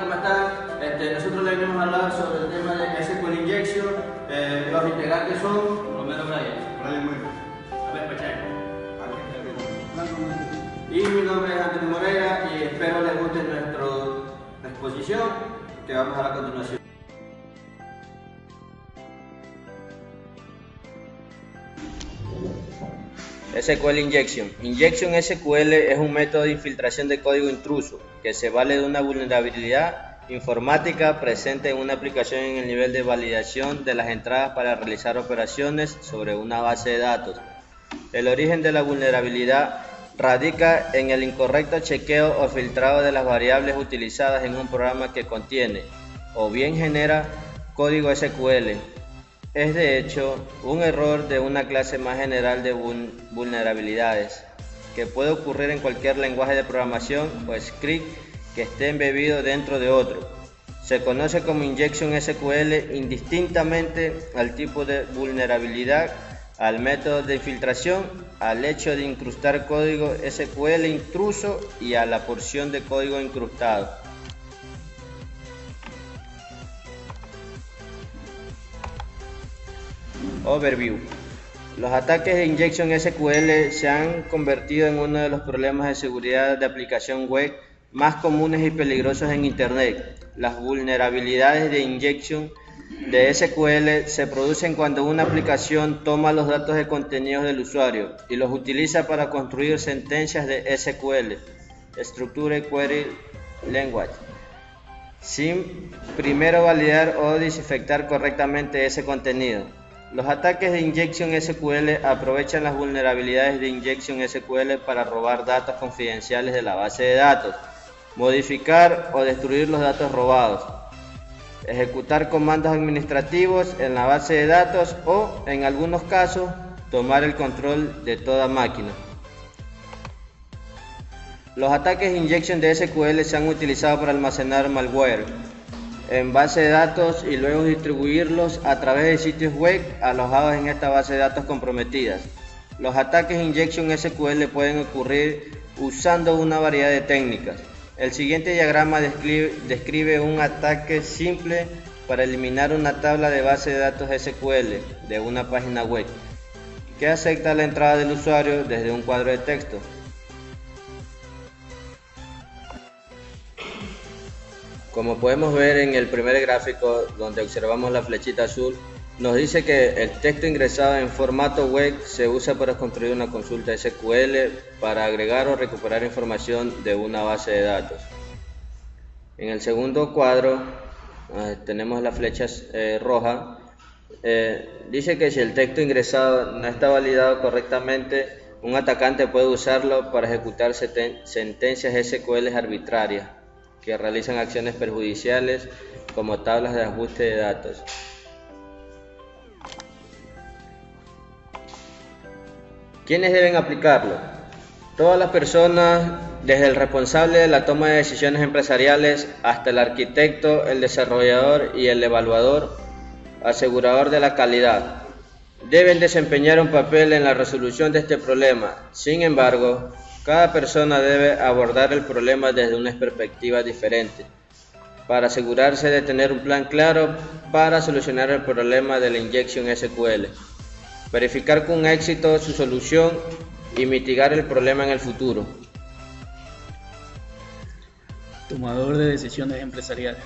¿cómo están? Nosotros le venimos a hablar sobre el tema de SQL Injection. Los integrantes son Romero Brian Muy. A ver, Pacheco. Y mi nombre es Antonio Moreira y espero les guste nuestra exposición que vamos a dar a continuación. SQL Injection. Injection SQL es un método de infiltración de código intruso que se vale de una vulnerabilidad informática presente en una aplicación en el nivel de validación de las entradas para realizar operaciones sobre una base de datos. El origen de la vulnerabilidad radica en el incorrecto chequeo o filtrado de las variables utilizadas en un programa que contiene o bien genera código SQL. Es de hecho un error de una clase más general de vulnerabilidades que puede ocurrir en cualquier lenguaje de programación o script que esté embebido dentro de otro. Se conoce como Injection SQL indistintamente al tipo de vulnerabilidad, al método de infiltración, al hecho de incrustar código SQL intruso y a la porción de código incrustado. Overview. Los ataques de Injection SQL se han convertido en uno de los problemas de seguridad de aplicación web más comunes y peligrosos en Internet. Las vulnerabilidades de Injection de SQL se producen cuando una aplicación toma los datos de contenido del usuario y los utiliza para construir sentencias de SQL, Structured Query Language, sin primero validar o desinfectar correctamente ese contenido. Los ataques de Injection SQL aprovechan las vulnerabilidades de Injection SQL para robar datos confidenciales de la base de datos, modificar o destruir los datos robados, ejecutar comandos administrativos en la base de datos o, en algunos casos, tomar el control de toda máquina. Los ataques de Injection de SQL se han utilizado para almacenar malware en base de datos y luego distribuirlos a través de sitios web alojados en esta base de datos comprometidas. Los ataques de Injection SQL pueden ocurrir usando una variedad de técnicas. El siguiente diagrama describe un ataque simple para eliminar una tabla de base de datos SQL de una página web que acepta la entrada del usuario desde un cuadro de texto. Como podemos ver en el primer gráfico, donde observamos la flechita azul, nos dice que el texto ingresado en formato web se usa para construir una consulta SQL para agregar o recuperar información de una base de datos. En el segundo cuadro tenemos la flecha roja. Dice que si el texto ingresado no está validado correctamente, un atacante puede usarlo para ejecutar sentencias SQL arbitrarias que realizan acciones perjudiciales como tablas de ajuste de datos. ¿Quiénes deben aplicarlo? Todas las personas, desde el responsable de la toma de decisiones empresariales hasta el arquitecto, el desarrollador y el evaluador, asegurador de la calidad, deben desempeñar un papel en la resolución de este problema. Sin embargo, cada persona debe abordar el problema desde una perspectiva diferente, para asegurarse de tener un plan claro para solucionar el problema de la Injection SQL, verificar con éxito su solución y mitigar el problema en el futuro. Tomador de decisiones empresariales,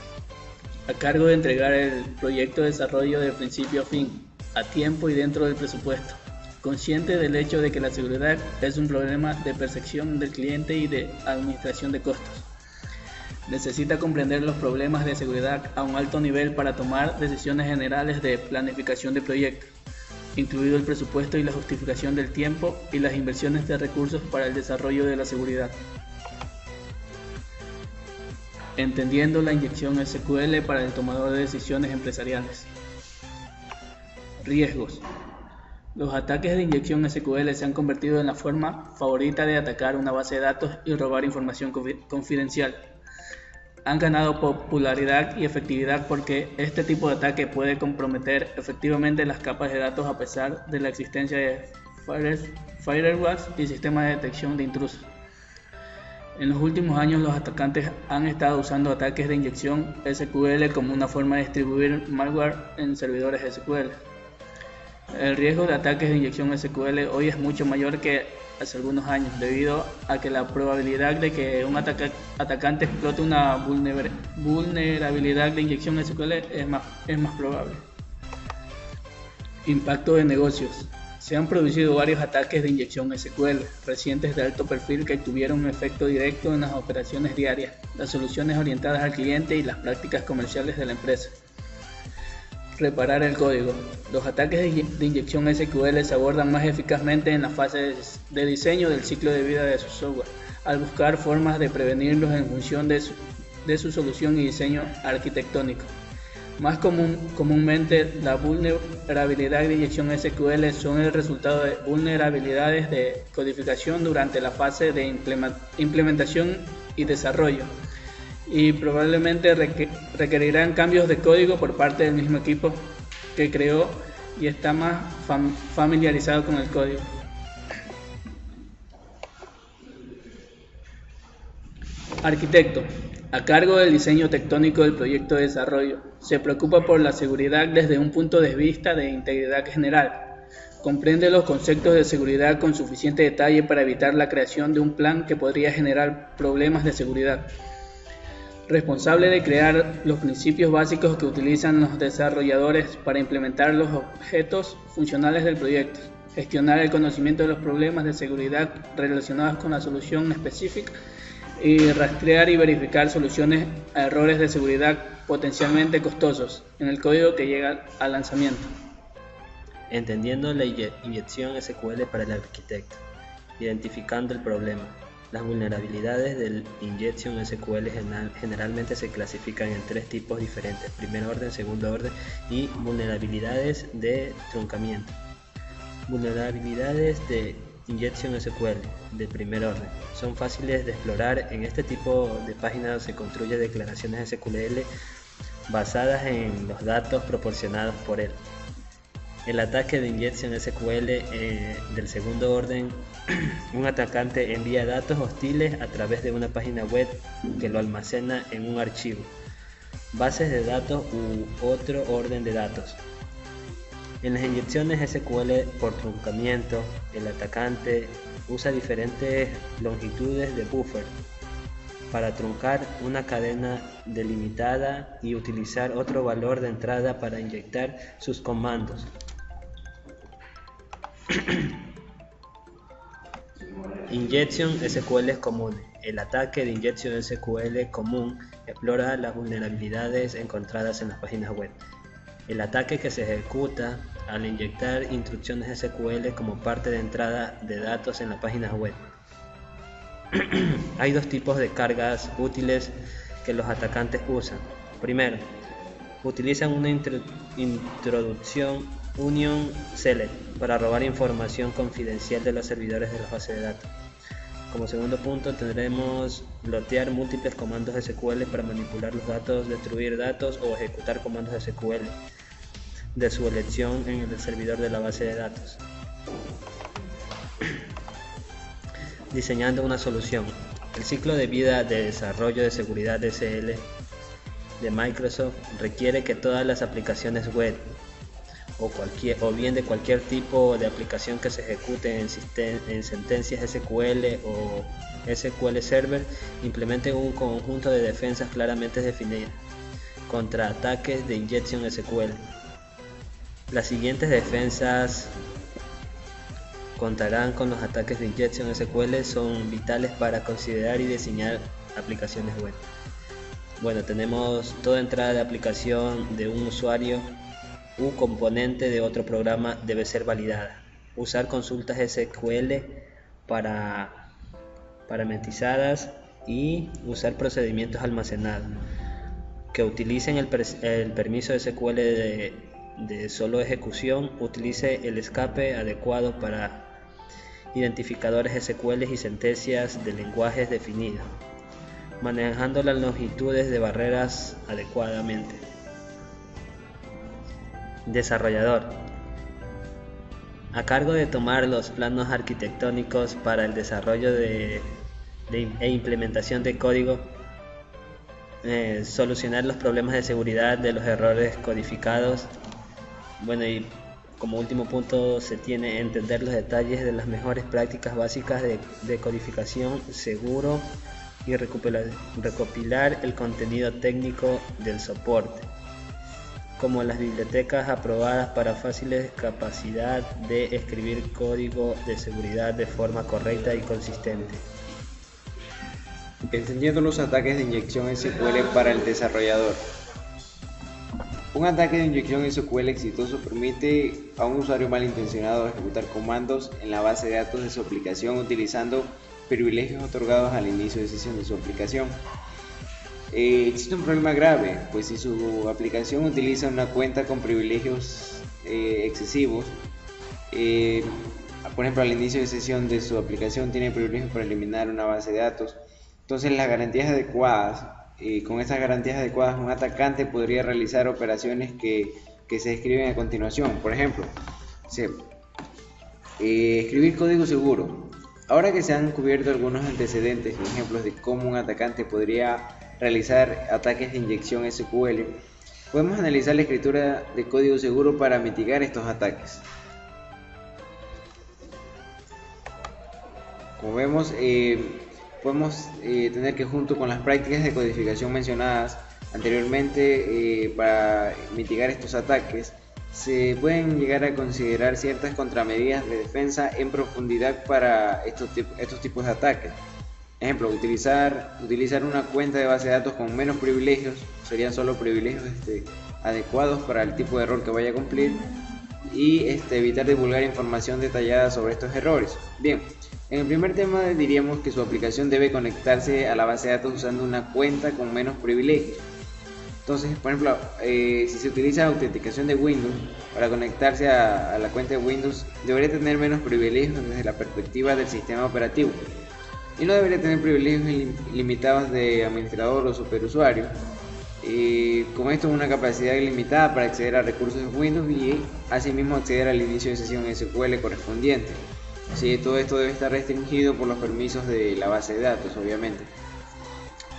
a cargo de entregar el proyecto de desarrollo de principio a fin, a tiempo y dentro del presupuesto. Consciente del hecho de que la seguridad es un problema de percepción del cliente y de administración de costos. Necesita comprender los problemas de seguridad a un alto nivel para tomar decisiones generales de planificación de proyectos, incluido el presupuesto y la justificación del tiempo y las inversiones de recursos para el desarrollo de la seguridad. Entendiendo la Injection SQL para el tomador de decisiones empresariales. Riesgos. Los ataques de Injection SQL se han convertido en la forma favorita de atacar una base de datos y robar información confidencial. Han ganado popularidad y efectividad porque este tipo de ataque puede comprometer efectivamente las capas de datos a pesar de la existencia de firewalls y sistemas de detección de intrusos. En los últimos años los atacantes han estado usando ataques de inyección SQL como una forma de distribuir malware en servidores SQL. El riesgo de ataques de inyección SQL hoy es mucho mayor que hace algunos años, debido a que la probabilidad de que un atacante explote una vulnerabilidad de inyección SQL es más probable. Impacto de negocios. Se han producido varios ataques de inyección SQL recientes de alto perfil que tuvieron un efecto directo en las operaciones diarias, las soluciones orientadas al cliente y las prácticas comerciales de la empresa. Reparar el código. Los ataques de inyección SQL se abordan más eficazmente en la fase de diseño del ciclo de vida de su software, al buscar formas de prevenirlos en función de su solución y diseño arquitectónico. Más comúnmente, la vulnerabilidad de inyección SQL son el resultado de vulnerabilidades de codificación durante la fase de implementación y desarrollo, y probablemente requerirán cambios de código por parte del mismo equipo que creó y está más familiarizado con el código. Arquitecto. A cargo del diseño tectónico del proyecto de desarrollo, se preocupa por la seguridad desde un punto de vista de integridad general. Comprende los conceptos de seguridad con suficiente detalle para evitar la creación de un plan que podría generar problemas de seguridad. Responsable de crear los principios básicos que utilizan los desarrolladores para implementar los objetos funcionales del proyecto. Gestionar el conocimiento de los problemas de seguridad relacionados con la solución específica y rastrear y verificar soluciones a errores de seguridad potencialmente costosos en el código que llega al lanzamiento. Entendiendo la inyección SQL para el arquitecto, identificando el problema. Las vulnerabilidades del Injection SQL generalmente se clasifican en tres tipos diferentes: primer orden, segundo orden y vulnerabilidades de truncamiento. Vulnerabilidades de Injection SQL de primer orden son fáciles de explorar. En este tipo de páginas se construyen declaraciones SQL basadas en los datos proporcionados por él. El ataque de Injection SQL del segundo orden. Un atacante envía datos hostiles a través de una página web que lo almacena en un archivo, bases de datos u otro orden de datos. En las inyecciones SQL por truncamiento, el atacante usa diferentes longitudes de buffer para truncar una cadena delimitada y utilizar otro valor de entrada para inyectar sus comandos. Injection SQL común. El ataque de Injection SQL común explora las vulnerabilidades encontradas en las páginas web. El ataque que se ejecuta al inyectar instrucciones SQL como parte de entrada de datos en las páginas web. Hay dos tipos de cargas útiles que los atacantes usan. Primero, utilizan una introducción Union Select para robar información confidencial de los servidores de la base de datos. Como segundo punto, tendremos lotear múltiples comandos SQL para manipular los datos, destruir datos o ejecutar comandos SQL de su elección en el servidor de la base de datos. Diseñando una solución. El ciclo de vida de desarrollo de seguridad SL de Microsoft requiere que todas las aplicaciones web o bien de cualquier tipo de aplicación que se ejecute en sentencias SQL o SQL Server implementen un conjunto de defensas claramente definidas contra ataques de Injection SQL. Las siguientes defensas contarán con los ataques de Injection SQL, son vitales para considerar y diseñar aplicaciones web. Bueno, tenemos toda entrada de aplicación de un usuario u componente de otro programa debe ser validada. Usar consultas SQL parametrizadas y usar procedimientos almacenados que utilicen el permiso SQL de solo ejecución. Utilice el escape adecuado para identificadores SQL y sentencias de lenguajes definidos, manejando las longitudes de barreras adecuadamente. Desarrollador. A cargo de tomar los planos arquitectónicos para el desarrollo de e implementación de código, solucionar los problemas de seguridad de los errores codificados. Bueno, y como último punto se tiene entender los detalles de las mejores prácticas básicas de codificación seguro y recopilar el contenido técnico del soporte, como las bibliotecas aprobadas para fáciles capacidad de escribir código de seguridad de forma correcta y consistente. Entendiendo los ataques de inyección SQL para el desarrollador. Un ataque de inyección SQL exitoso permite a un usuario malintencionado ejecutar comandos en la base de datos de su aplicación utilizando privilegios otorgados al inicio de sesión de su aplicación. Existe un problema grave, pues si su aplicación utiliza una cuenta con privilegios excesivos, por ejemplo al inicio de sesión de su aplicación tiene privilegios para eliminar una base de datos, entonces las garantías adecuadas, con estas garantías adecuadas un atacante podría realizar operaciones que se describen a continuación. Por ejemplo, escribir código seguro. Ahora que se han cubierto algunos antecedentes y ejemplos de cómo un atacante podría realizar ataques de inyección SQL, podemos analizar la escritura de código seguro para mitigar estos ataques. Como vemos, podemos tener que junto con las prácticas de codificación mencionadas anteriormente para mitigar estos ataques, se pueden llegar a considerar ciertas contramedidas de defensa en profundidad para estos tipos de ataques. Ejemplo, utilizar una cuenta de base de datos con menos privilegios, serían solo privilegios adecuados para el tipo de error que vaya a cumplir, y evitar divulgar información detallada sobre estos errores. Bien, en el primer tema diríamos que su aplicación debe conectarse a la base de datos usando una cuenta con menos privilegios. Entonces, por ejemplo, si se utiliza autenticación de Windows para conectarse a la cuenta de Windows, debería tener menos privilegios desde la perspectiva del sistema operativo y no debería tener privilegios limitados de administrador o superusuario. Con esto una capacidad ilimitada para acceder a recursos de Windows y asimismo acceder al inicio de sesión SQL correspondiente. Sí, todo esto debe estar restringido por los permisos de la base de datos, obviamente.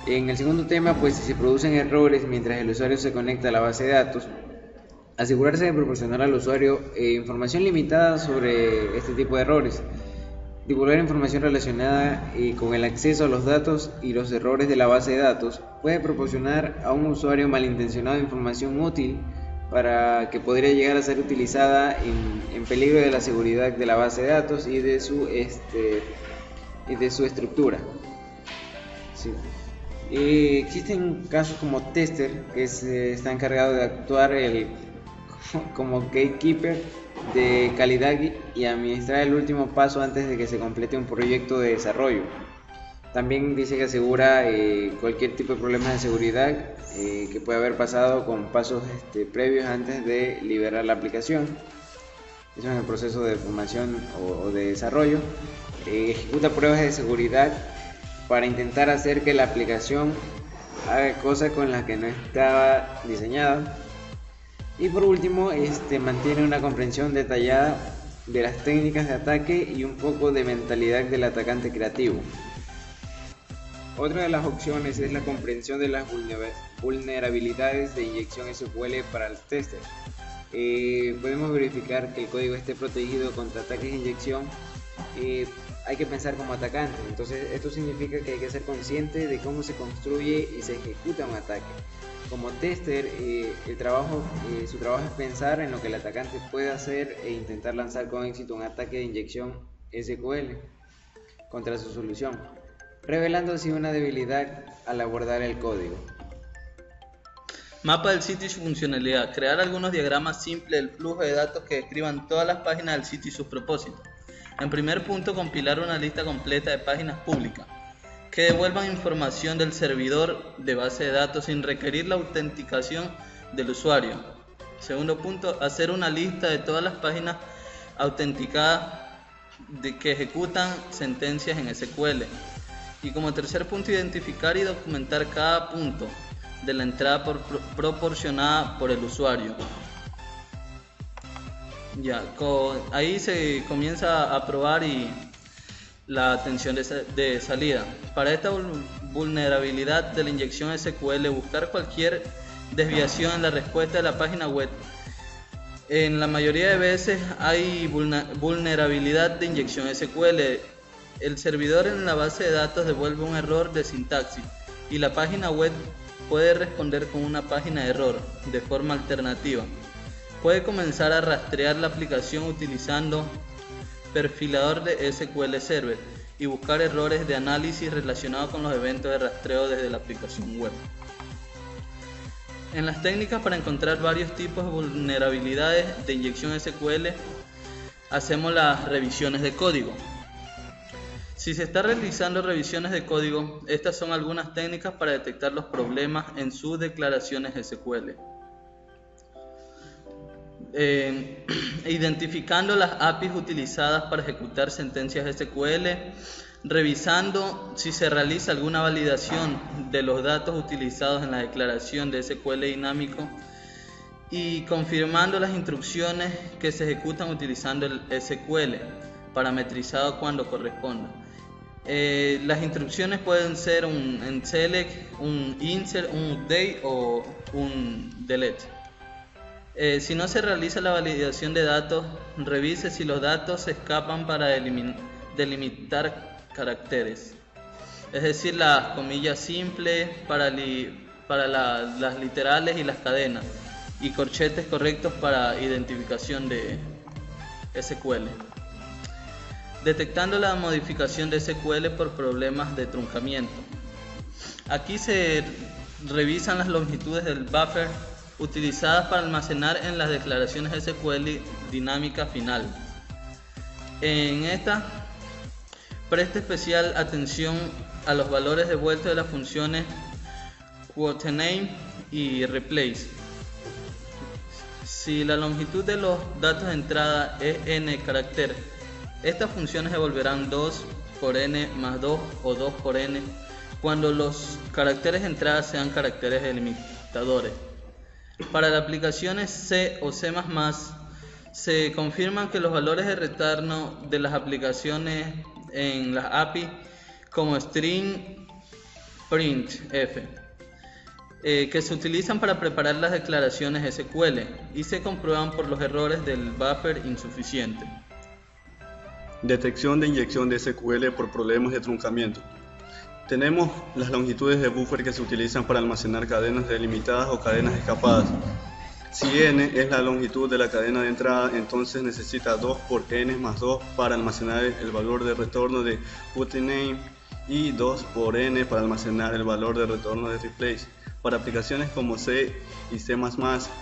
En el segundo tema, pues si se producen errores mientras el usuario se conecta a la base de datos, asegurarse de proporcionar al usuario información limitada sobre este tipo de errores. Divulgar información relacionada con el acceso a los datos y los errores de la base de datos puede proporcionar a un usuario malintencionado información útil para que podría llegar a ser utilizada en peligro de la seguridad de la base de datos y de su estructura. Sí. Existen casos como tester que está encargado de actuar como gatekeeper de calidad y administrar el último paso antes de que se complete un proyecto de desarrollo. También dice que asegura cualquier tipo de problemas de seguridad que pueda haber pasado con pasos previos antes de liberar la aplicación. Eso en el proceso de formación o de desarrollo. Ejecuta pruebas de seguridad para intentar hacer que la aplicación haga cosas con las que no estaba diseñada. Y por último, mantiene una comprensión detallada de las técnicas de ataque y un poco de mentalidad del atacante creativo. Otra de las opciones es la comprensión de las vulnerabilidades de inyección SQL para los testers. Podemos verificar que el código esté protegido contra ataques de inyección. Hay que pensar como atacante, entonces esto significa que hay que ser consciente de cómo se construye y se ejecuta un ataque. Como tester, su trabajo es pensar en lo que el atacante puede hacer e intentar lanzar con éxito un ataque de inyección SQL contra su solución, revelando así una debilidad al abordar el código. Mapa del sitio y su funcionalidad. Crear algunos diagramas simples del flujo de datos que describan todas las páginas del sitio y sus propósitos. En primer punto, compilar una lista completa de páginas públicas que devuelvan información del servidor de base de datos sin requerir la autenticación del usuario. Segundo punto, hacer una lista de todas las páginas autenticadas que ejecutan sentencias en SQL. Y como tercer punto, identificar y documentar cada punto de la entrada proporcionada por el usuario. Ahí se comienza a probar y la atención de salida. Para esta vulnerabilidad de la inyección SQL, buscar cualquier desviación en la respuesta de la página web. En la mayoría de veces hay vulnerabilidad de inyección SQL. El servidor en la base de datos devuelve un error de sintaxis y la página web puede responder con una página de error de forma alternativa. Puede comenzar a rastrear la aplicación utilizando perfilador de SQL Server y buscar errores de análisis relacionados con los eventos de rastreo desde la aplicación web. En las técnicas para encontrar varios tipos de vulnerabilidades de inyección SQL, hacemos las revisiones de código. Si se está realizando revisiones de código, estas son algunas técnicas para detectar los problemas en sus declaraciones SQL. Identificando las APIs utilizadas para ejecutar sentencias SQL, revisando si se realiza alguna validación de los datos utilizados en la declaración de SQL dinámico y confirmando las instrucciones que se ejecutan utilizando el SQL parametrizado cuando corresponda. Las instrucciones pueden ser un select, un insert, un update o un delete. Si no se realiza la validación de datos, revise si los datos se escapan para delimitar caracteres, es decir, las comillas simples para las literales y las cadenas, y corchetes correctos para identificación de SQL. Detectando la modificación de SQL por problemas de truncamiento. Aquí se revisan las longitudes del buffer utilizadas para almacenar en las declaraciones SQL dinámica final. En esta, preste especial atención a los valores devueltos de las funciones quoteName y replace. Si la longitud de los datos de entrada es n carácter, estas funciones devolverán 2 por n más 2 o 2 por n cuando los caracteres de entrada sean caracteres delimitadores. Para las aplicaciones C o C++, se confirman que los valores de retorno de las aplicaciones en las API como string printf, que se utilizan para preparar las declaraciones SQL y se comprueban por los errores del buffer insuficiente. Detección de inyección de SQL por problemas de truncamiento. Tenemos las longitudes de buffer que se utilizan para almacenar cadenas delimitadas o cadenas escapadas. Si n es la longitud de la cadena de entrada, entonces necesita 2 por n más 2 para almacenar el valor de retorno de quoteName y 2 por n para almacenar el valor de retorno de replace. Para aplicaciones como C y C++,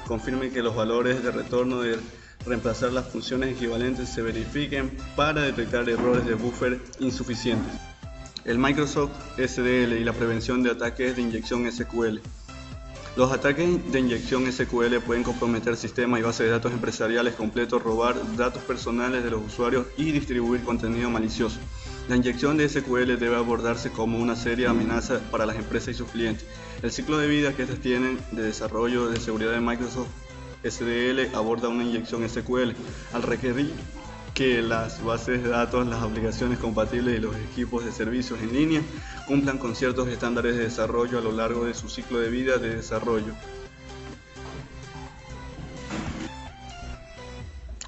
confirmen que los valores de retorno de reemplazar las funciones equivalentes se verifiquen para detectar errores de buffer insuficientes. El Microsoft SDL y la prevención de ataques de inyección SQL. Los ataques de inyección SQL pueden comprometer sistemas y bases de datos empresariales completos, robar datos personales de los usuarios y distribuir contenido malicioso. La inyección de SQL debe abordarse como una seria amenaza para las empresas y sus clientes. El ciclo de vida que estas tienen de desarrollo de seguridad de Microsoft SDL aborda una inyección SQL al requerir que las bases de datos, las aplicaciones compatibles y los equipos de servicios en línea cumplan con ciertos estándares de desarrollo a lo largo de su ciclo de vida de desarrollo.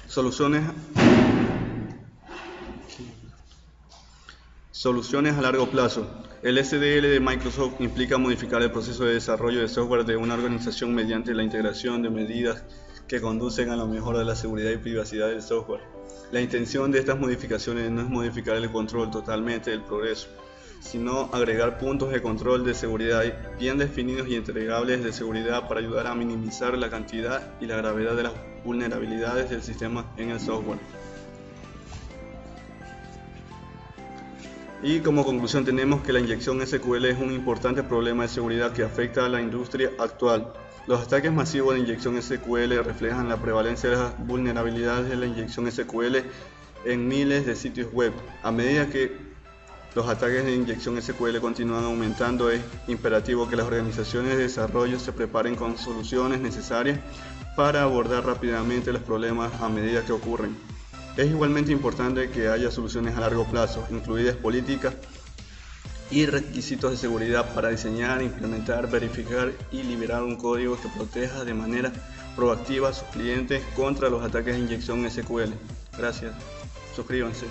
Soluciones a largo plazo. El SDL de Microsoft implica modificar el proceso de desarrollo de software de una organización mediante la integración de medidas que conducen a la mejora de la seguridad y privacidad del software. La intención de estas modificaciones no es modificar el control totalmente del progreso, sino agregar puntos de control de seguridad bien definidos y entregables de seguridad para ayudar a minimizar la cantidad y la gravedad de las vulnerabilidades del sistema en el software. Y como conclusión tenemos que la inyección SQL es un importante problema de seguridad que afecta a la industria actual. Los ataques masivos de inyección SQL reflejan la prevalencia de las vulnerabilidades de la inyección SQL en miles de sitios web. A medida que los ataques de inyección SQL continúan aumentando, es imperativo que las organizaciones de desarrollo se preparen con soluciones necesarias para abordar rápidamente los problemas a medida que ocurren. Es igualmente importante que haya soluciones a largo plazo, incluidas políticas y requisitos de seguridad para diseñar, implementar, verificar y liberar un código que proteja de manera proactiva a sus clientes contra los ataques de inyección SQL. Gracias. Suscríbanse.